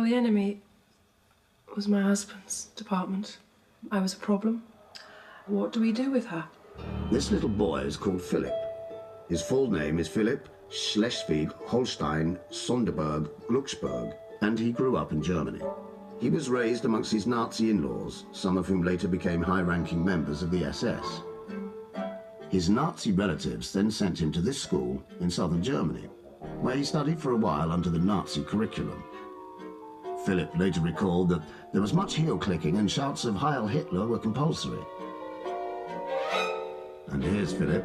Well, the enemy was my husband's department. I was a problem. What do we do with her? This little boy is called Philip. His full name is Philip Schleswig-Holstein Sonderburg Glucksburg, and he grew up in Germany. He was raised amongst his Nazi in-laws, some of whom later became high-ranking members of the SS. His Nazi relatives then sent him to this school in southern Germany, where he studied for a while under the Nazi curriculum. Philip later recalled that there was much heel-clicking and shouts of Heil Hitler were compulsory. And here's Philip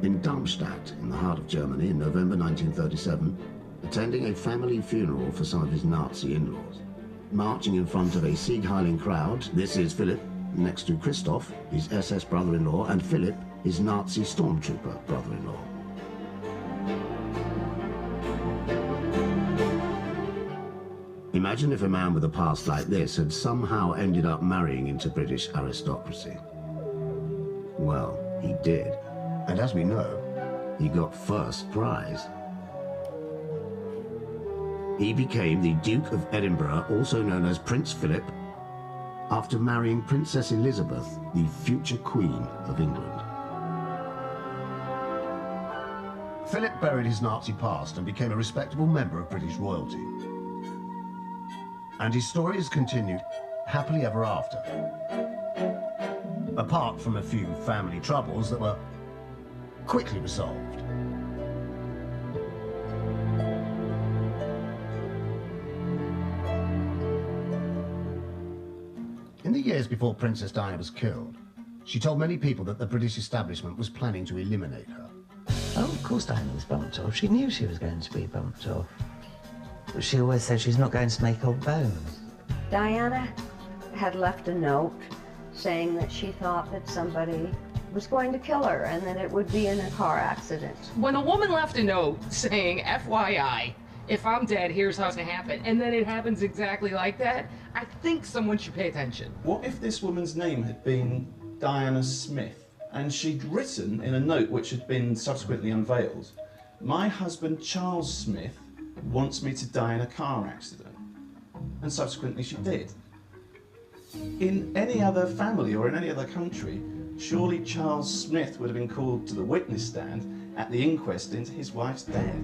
in Darmstadt, in the heart of Germany, in November 1937, attending a family funeral for some of his Nazi in-laws. Marching in front of a Sieg-heiling crowd, this is Philip, next to Christoph, his SS brother-in-law, and Philip, his Nazi stormtrooper brother-in-law. Imagine if a man with a past like this had somehow ended up marrying into British aristocracy. Well, he did. And as we know, he got first prize. He became the Duke of Edinburgh, also known as Prince Philip, after marrying Princess Elizabeth, the future Queen of England. Philip buried his Nazi past and became a respectable member of British royalty. And his story has continued happily ever after. Apart from a few family troubles that were quickly resolved. In the years before Princess Diana was killed, she told many people that the British establishment was planning to eliminate her. Oh, of course Diana was bumped off. She knew she was going to be bumped off. But she always said she's not going to make old bones. Diana had left a note saying that she thought that somebody was going to kill her and that it would be in a car accident. When a woman left a note saying, FYI, if I'm dead, here's how it's gonna happen, and then it happens exactly like that, I think someone should pay attention. What if this woman's name had been Diana Smith, and she'd written in a note which had been subsequently unveiled, "My husband Charles Smith wants me to die in a car accident," and subsequently she did. In any other family or in any other country, surely Charles Smith would have been called to the witness stand at the inquest into his wife's death.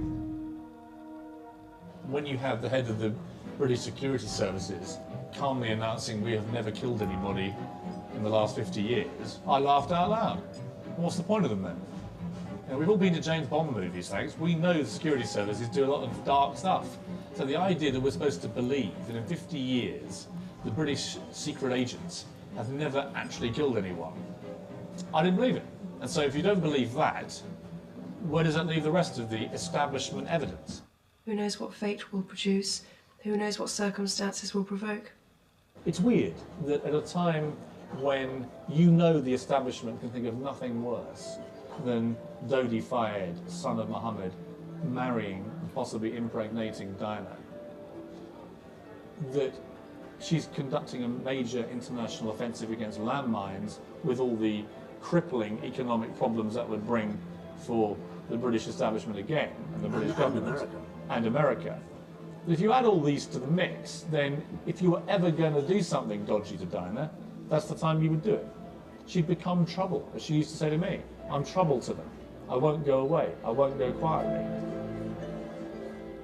When you have the head of the British security services calmly announcing we have never killed anybody in the last 50 years, I laughed out loud. What's the point of them then? You know, we've all been to James Bond movies, thanks. We know the security services do a lot of dark stuff. So the idea that we're supposed to believe that in 50 years the British secret agents have never actually killed anyone, I didn't believe it. And so if you don't believe that, where does that leave the rest of the establishment evidence? Who knows what fate will produce? Who knows what circumstances will provoke? It's weird that at a time when you know the establishment can think of nothing worse than Dodi Fayed, son of Muhammad, marrying and possibly impregnating Diana, that she's conducting a major international offensive against landmines with all the crippling economic problems that would bring for the British establishment again, and the British government, and America. If you add all these to the mix, then if you were ever going to do something dodgy to Diana, that's the time you would do it. She'd become trouble, as she used to say to me. I'm trouble to them. I won't go away. I won't go quietly.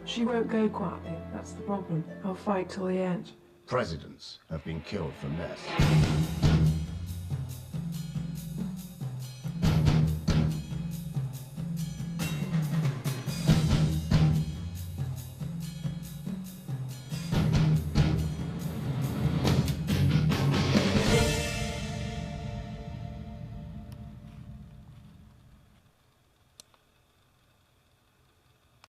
She won't go quietly, that's the problem. I'll fight till the end. Presidents have been killed for less.